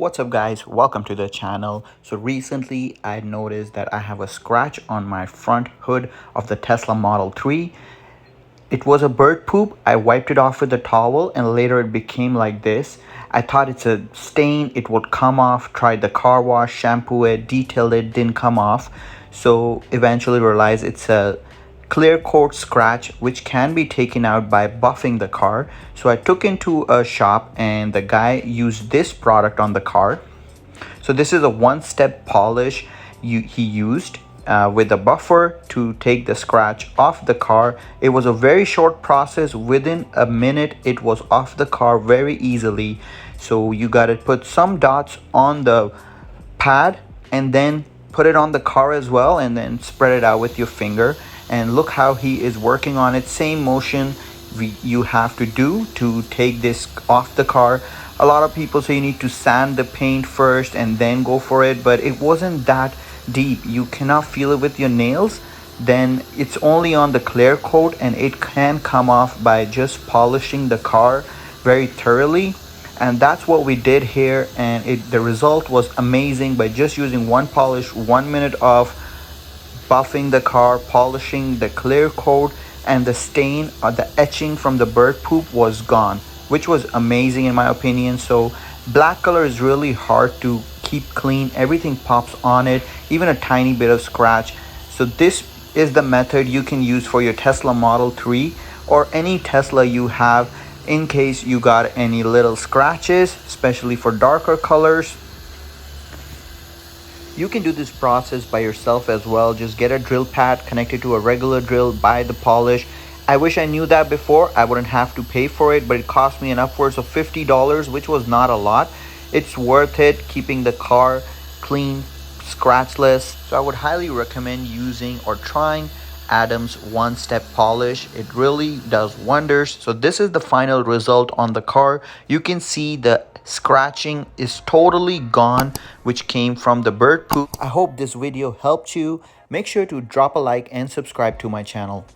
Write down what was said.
What's up guys, welcome to the channel. So recently I noticed that I have a scratch on my front hood of the Tesla Model 3. It was a bird poop. I wiped it off with a towel and later it became like this. I thought it's a stain, it would come off. Tried the car wash, shampoo it, detailed it, didn't come off. So eventually realized it's a clear coat scratch which can be taken out by buffing the car. So I took into a shop and the guy used this product on the car. So this is a one-step polish he used with a buffer to take the scratch off the car. It was a very short process. Within a minute it was off the car very easily. So you got to put some dots on the pad and then put it on the car as well, and then spread it out with your finger. And look how he is working on it. Same motion you have to do to take this off the car. A lot of people say you need to sand the paint first and then go for it, but it wasn't that deep. You cannot feel it with your nails. Then it's only on the clear coat and it can come off by just polishing the car very thoroughly. And that's what we did here, and the result was amazing. By just using one polish, 1 minute of buffing the car, polishing the clear coat, and the stain or the etching from the bird poop was gone, which was amazing in my opinion. So black color is really hard to keep clean. Everything pops on it, even a tiny bit of scratch. So this is the method you can use for your Tesla Model 3 or any Tesla you have, in case you got any little scratches, especially for darker colors. You can do this process by yourself as well. Just get a drill pad, connect it to a regular drill, buy the polish. I wish I knew that before. I wouldn't have to pay for it, but it cost me an upwards of $50, which was not a lot. It's worth it, keeping the car clean, scratchless. So I would highly recommend using or trying Adam's one-step polish. It really does wonders. So this is the final result on the car. You can see the scratching is totally gone, which came from the bird poop. I hope this video helped you. Make sure to drop a like and subscribe to my channel.